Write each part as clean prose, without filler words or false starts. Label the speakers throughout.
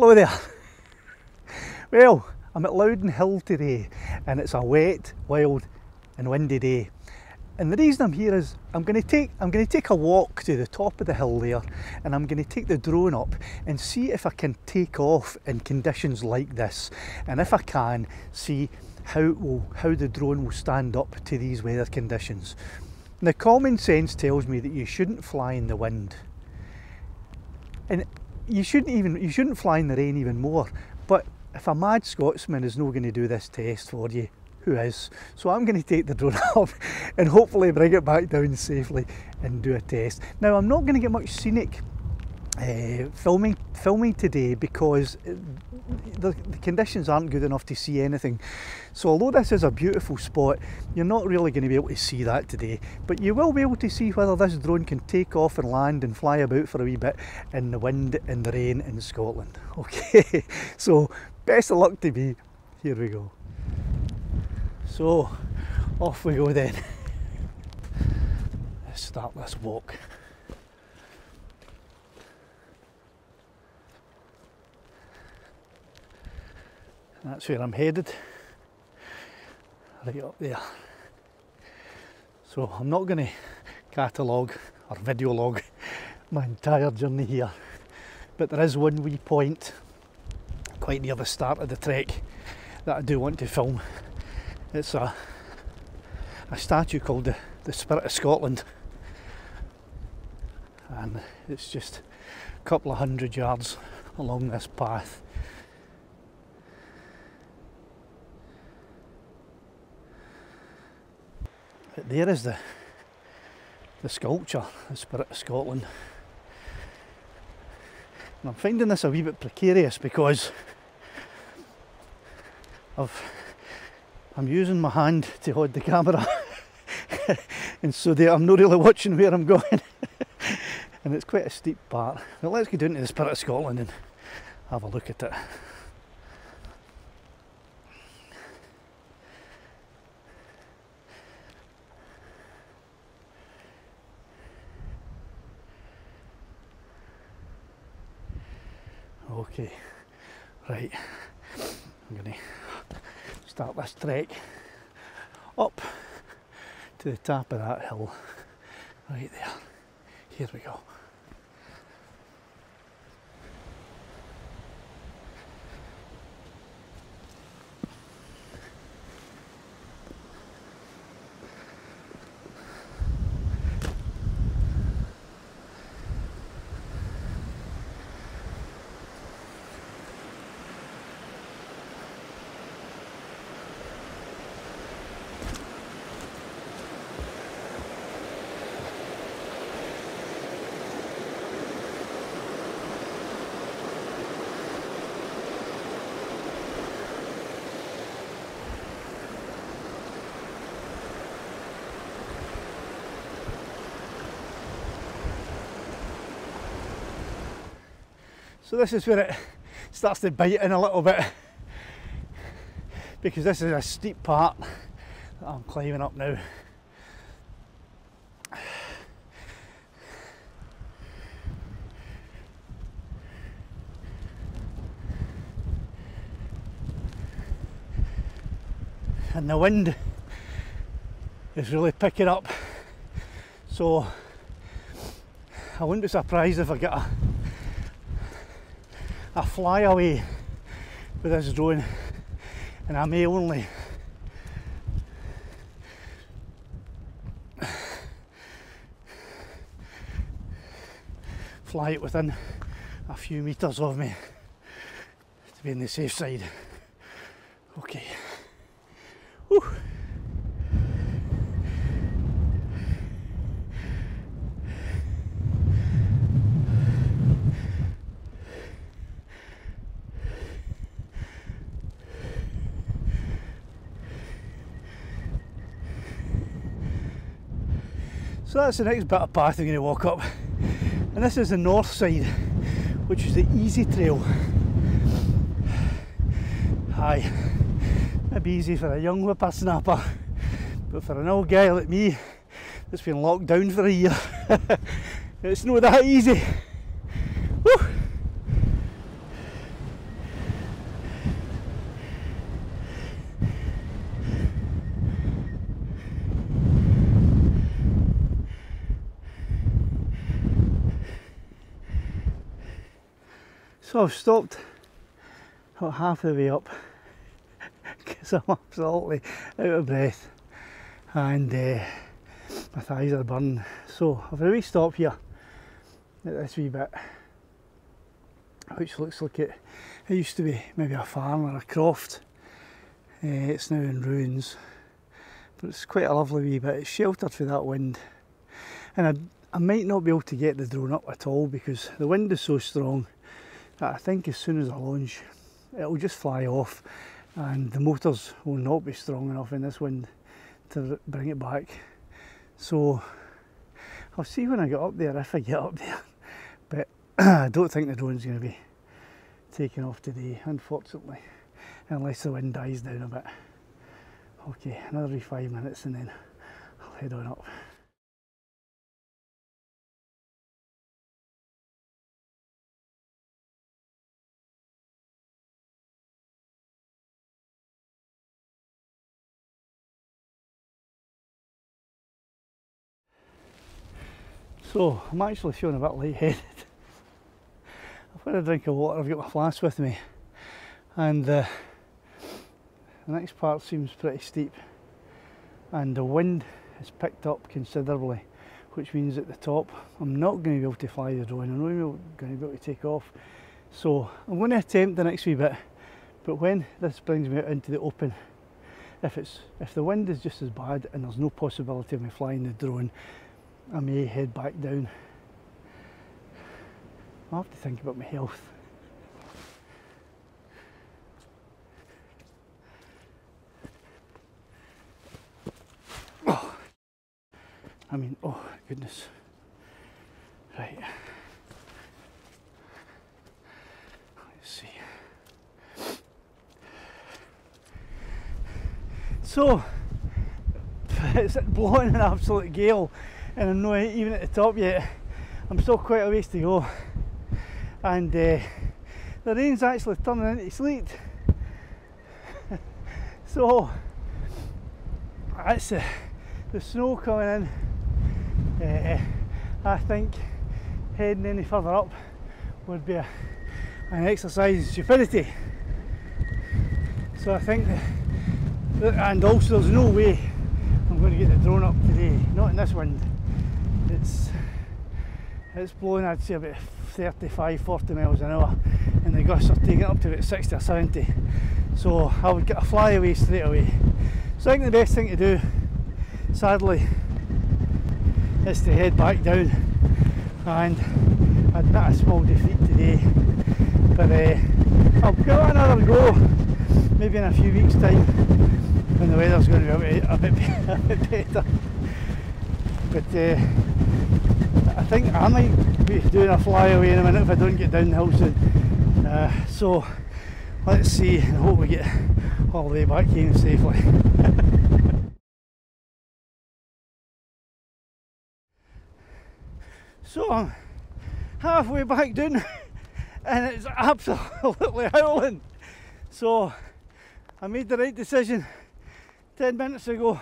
Speaker 1: Hello there. Well, I'm at Loudoun Hill today and it's a wet, wild and windy day. And the reason I'm here is I'm going to take a walk to the top of the hill there, and I'm going to take the drone up and see if I can take off in conditions like this, and if I can, see how the drone will stand up to these weather conditions. Now, common sense tells me that you shouldn't fly in the wind, and you shouldn't fly in the rain even more. But if a mad Scotsman is not going to do this test for you, who is? So I'm going to take the drone up and hopefully bring it back down safely and do a test. Now, I'm not going to get much scenic filming today because the conditions aren't good enough to see anything. So although this is a beautiful spot, you're not really going to be able to see that today, but you will be able to see whether this drone can take off and land and fly about for a wee bit in the wind and the rain in Scotland. Okay, so best of luck to me. Here we go. So off we go then. Let's start this walk. That's where I'm headed, right up there. So I'm not going to catalogue or videolog my entire journey here, but there is one wee point quite near the start of the trek that I do want to film. It's a statue called the Spirit of Scotland, and it's just a couple of 100 yards along this path. But there is the sculpture, the Spirit of Scotland. And I'm finding this a wee bit precarious because I'm using my hand to hold the camera and so I'm not really watching where I'm going. And it's quite a steep part. Well, let's go down to the Spirit of Scotland and have a look at it. Okay, right, I'm going to start this trek up to the top of that hill, right there. Here we go. So this is where it starts to bite in a little bit, because this is a steep part that I'm climbing up now. And the wind is really picking up, so I wouldn't be surprised if I get a fly away with this drone, and I may only fly it within a few metres of me to be on the safe side. Okay. Whew. So that's the next bit of path I'm going to walk up, and this is the north side, which is the easy trail. Aye, maybe easy for a young whippersnapper, but for an old guy like me that's been locked down for a year, it's not that easy. Woo. So I've stopped about half the way up because I'm absolutely out of breath and my thighs are burning. So I've a wee stop here at this wee bit, which looks like it used to be maybe a farm or a croft. It's now in ruins, but it's quite a lovely wee bit. It's sheltered from that wind, and I might not be able to get the drone up at all because the wind is so strong that I think as soon as I launch it'll just fly off, and the motors will not be strong enough in this wind to bring it back. So I'll see when I get up there, if I get up there, but I don't think the drone's going to be taking off today, unfortunately, unless the wind dies down a bit. Okay, another 5 minutes and then I'll head on up. So I'm actually feeling a bit lightheaded. I've had a drink of water, I've got my flask with me, and the next part seems pretty steep and the wind has picked up considerably, which means at the top I'm not going to be able to fly the drone. I'm not going to be able to take off. So I'm going to attempt the next wee bit, but when this brings me out into the open, if the wind is just as bad and there's no possibility of me flying the drone, I may head back down. I'll have to think about my health. Oh, oh goodness. Right. Let's see. So, it's blowing an absolute gale and I'm not even at the top yet. I'm still quite a ways to go, and the rain's actually turning into sleet. So that's the snow coming in. I think heading any further up would be an exercise in stupidity. So I think and also there's no way I'm going to get the drone up today, not in this wind. It's blowing, I'd say, about 35-40 miles an hour, and the gusts are taking it up to about 60 or 70. So I would get a flyaway straight away. So I think the best thing to do, sadly, is to head back down and admit a small defeat today. But I'll give it another go, maybe in a few weeks' time, when the weather's going to be a bit better. But I think I might be doing a flyaway in a minute if I don't get down the hill soon. So let's see, and hope we get all the way back home safely. So I'm halfway back down and it's absolutely howling. So I made the right decision 10 minutes ago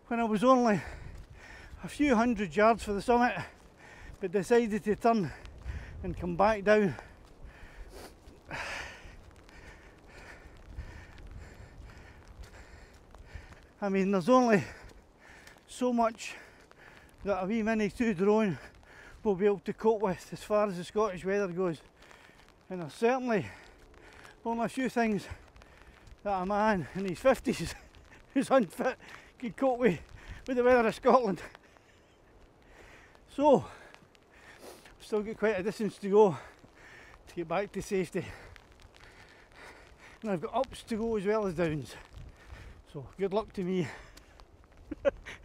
Speaker 1: when I was only a few hundred yards for the summit, but decided to turn and come back down. I mean, there's only so much that a wee Mini 2 drone will be able to cope with as far as the Scottish weather goes, and there's certainly only a few things that a man in his 50s who's unfit could cope with the weather of Scotland. So I've still got quite a distance to go to get back to safety, and I've got ups to go as well as downs, so good luck to me.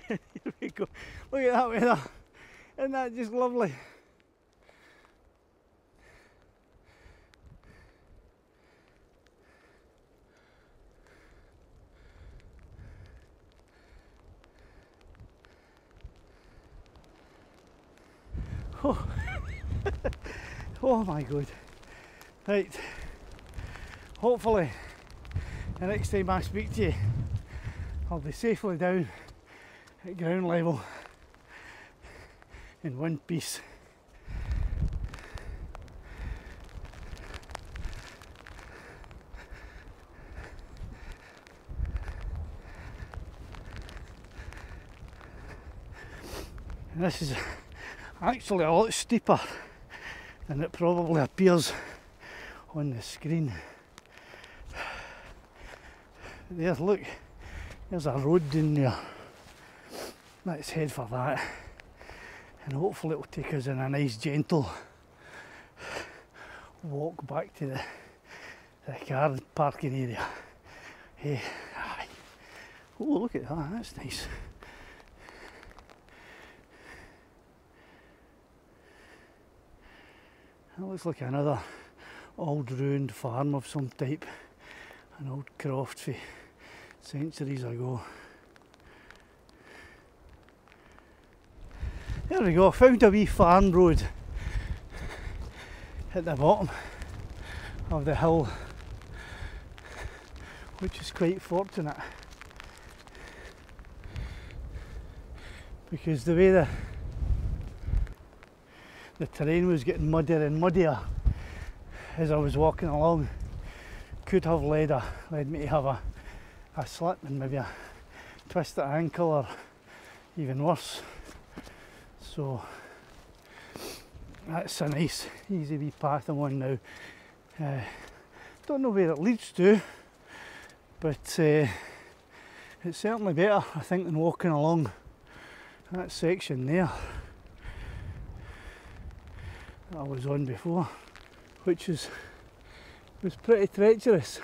Speaker 1: Here we go. Look at that weather, isn't that just lovely? Oh, oh my god. Right, hopefully the next time I speak to you I'll be safely down at ground level in one piece. And this is actually a lot steeper than it probably appears on the screen. There, look, there's a road down there. Let's head for that, and hopefully it'll take us in a nice gentle walk back to the car parking area. Hey, aye. Oh, look at that, that's nice. That looks like another old ruined farm of some type, an old croft from centuries ago. There we go, found a wee farm road at the bottom of the hill, which is quite fortunate, because the way the terrain was getting muddier and muddier as I was walking along could have led me to have a slip and maybe a twisted ankle or even worse. So that's a nice easy wee path I'm on now. Don't know where it leads to, but it's certainly better, I think, than walking along that section there that I was on before, which was pretty treacherous.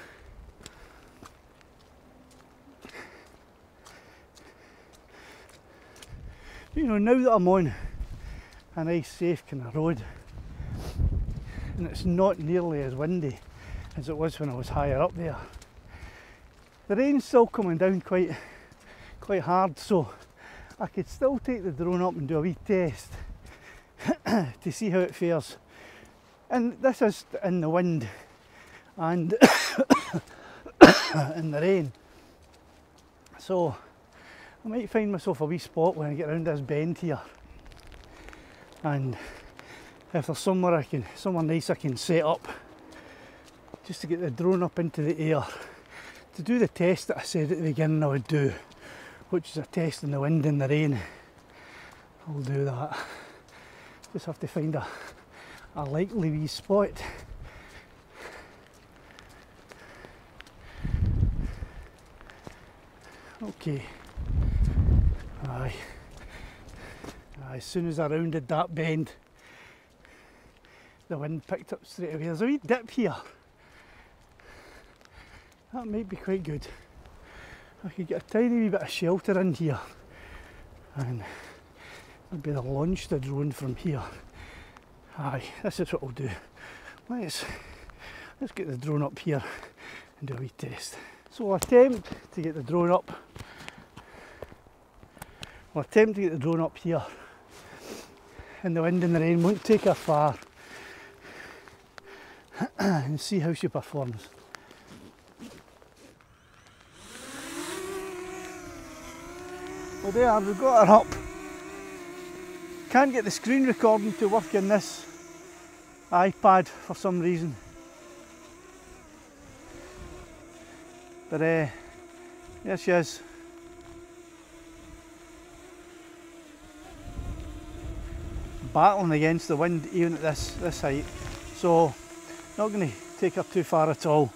Speaker 1: You know, now that I'm on a nice safe kind of road and it's not nearly as windy as it was when I was higher up there, the rain's still coming down quite hard, so I could still take the drone up and do a wee test to see how it fares. And this is in the wind and in the rain, so I might find myself a wee spot when I get around this bend here, and if there's somewhere nice I can set up just to get the drone up into the air to do the test that I said at the beginning I would do, which is a test in the wind and the rain. I'll do that. Just have to find a likely wee spot. Okay. Aye. As soon as I rounded that bend, the wind picked up straight away. There's a wee dip here. That might be quite good. I could get a tiny wee bit of shelter in here and maybe I'll launch the drone from here. Aye, this is what I'll do. Let's get the drone up here and do a wee test. So I'll attempt to get the drone up. I'll attempt to get the drone up here, and the wind and the rain won't take her far, and see how she performs. Well, there, we've got her up. Can't get the screen recording to work in this iPad for some reason. But there she is. Battling against the wind even at this height. So not going to take her too far at all.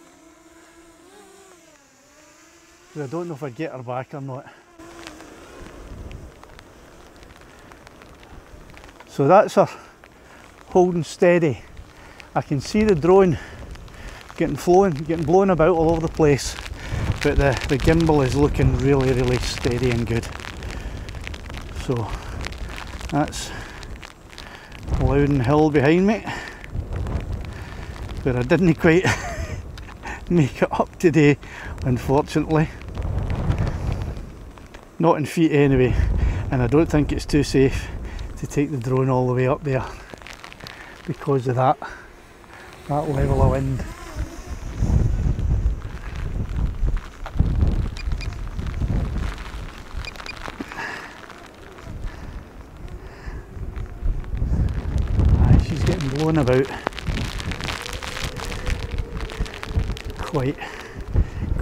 Speaker 1: I don't know if I'd get her back or not. So that's her holding steady. I can see the drone getting blown about all over the place, but the gimbal is looking really steady and good. So that's Loudoun Hill behind me, but I didn't quite make it up today, unfortunately. Not in feet anyway, and I don't think it's too safe to take the drone all the way up there because of that level of wind. She's getting blown about quite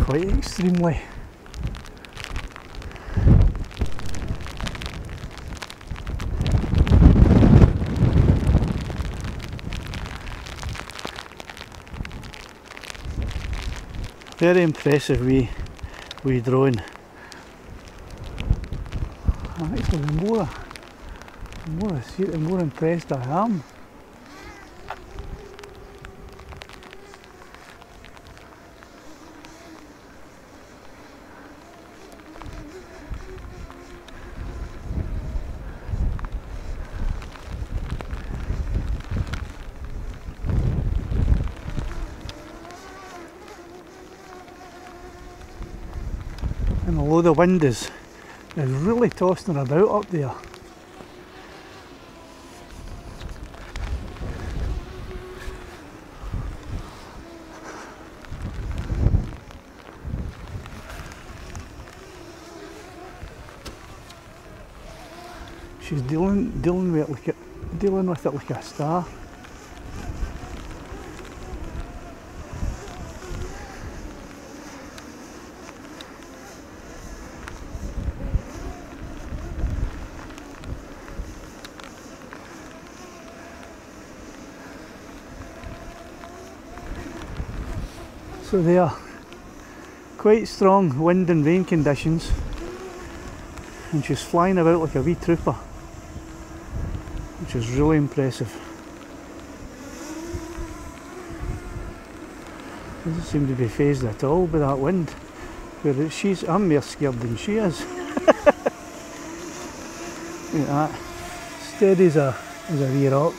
Speaker 1: extremely. Very impressive wee drone. Actually, the more I see it, the more impressed I am. And although the wind is really tossing her about up there, she's dealing with it like a star. So they are quite strong wind and rain conditions, and she's flying about like a wee trooper, which is really impressive. Doesn't seem to be phased at all by that wind. Whereas I'm more scared than she is. Look at that, steady as a wee rock.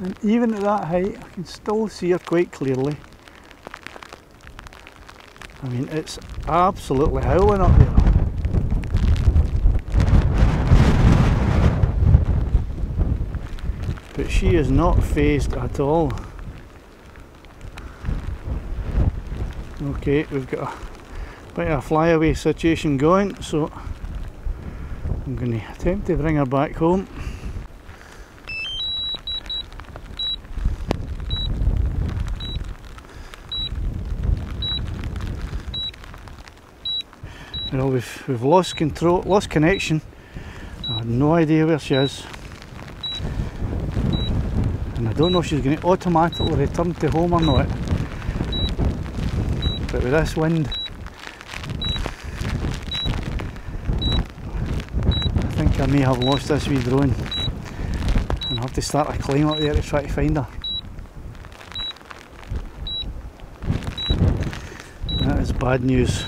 Speaker 1: And even at that height, I can still see her quite clearly. I mean, it's absolutely howling up there. But she is not phased at all. Okay, we've got a bit of a flyaway situation going, so I'm going to attempt to bring her back home. Well, we've lost connection. I had no idea where she is, and I don't know if she's going to automatically return to home or not. But with this wind, I think I may have lost this wee drone, and I'll have to start a climb up there to try to find her. That is bad news.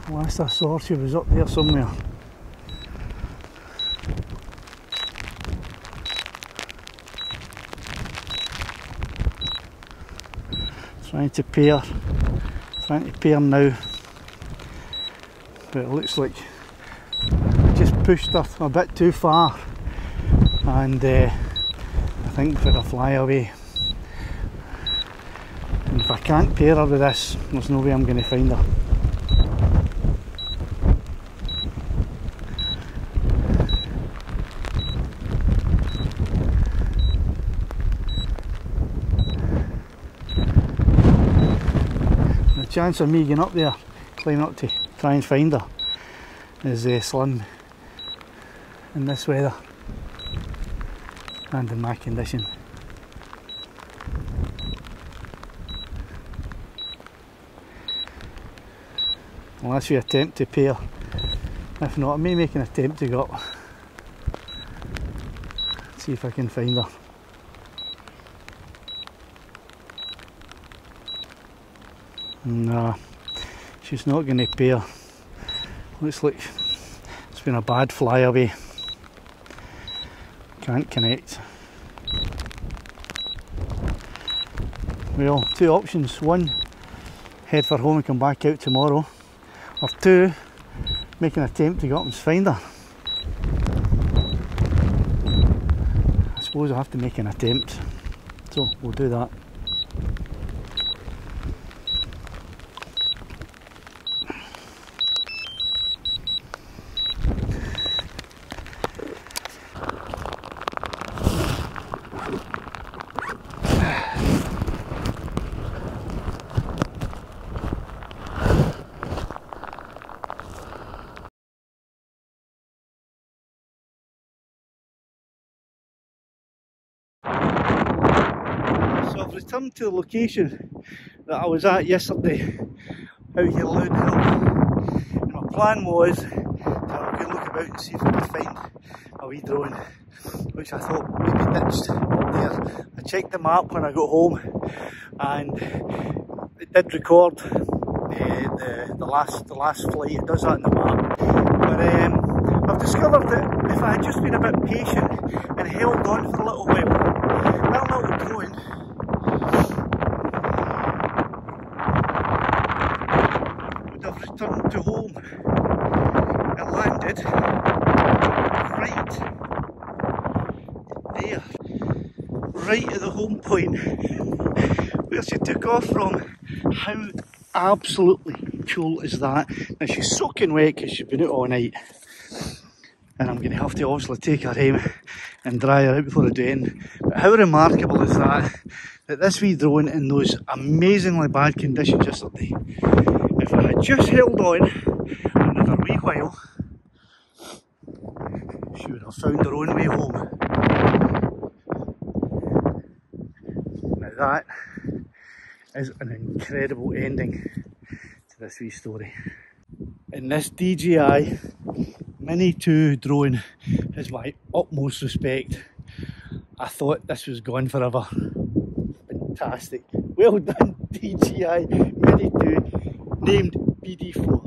Speaker 1: Last I saw her, she was up there somewhere. Trying to pair now, but it looks like I just pushed her a bit too far, and I think for a fly away. And if I can't pair her with this, there's no way I'm going to find her. The chance of me getting up there, climbing up to try and find her, is slim in this weather and in my condition. Unless we attempt to pair. If not, I may make an attempt to go up. See if I can find her. Nah, she's not going to pair. Looks like it's been a bad flyaway. Can't connect. Well, two options. One, head for home and come back out tomorrow. Or two, make an attempt to go up and find her. I suppose I have to make an attempt. So we'll do that. So I've returned to the location that I was at yesterday, out here Loudoun Hill, and my plan was to have a good look about and see if I could find a wee drone, which I thought maybe ditched up there. I checked the map when I got home and it did record the last flight. It does that in the map, but I've discovered that if I had just been a bit patient and held on for a little while, that little drone would have returned to home and landed right there, right at the home point where she took off from. How absolutely cool is that? Now she's soaking wet because she's been out all night, and I'm going to have to obviously take her home and dry her out before I do anything. But how remarkable is that, that this wee drone in those amazingly bad conditions yesterday, if I had just held on another wee while, she would have found her own way home. Now that is an incredible ending to this wee story. And this DJI Mini 2 drone has my utmost respect. I thought this was gone forever. Fantastic. Well done DJI Mini 2, named BD4.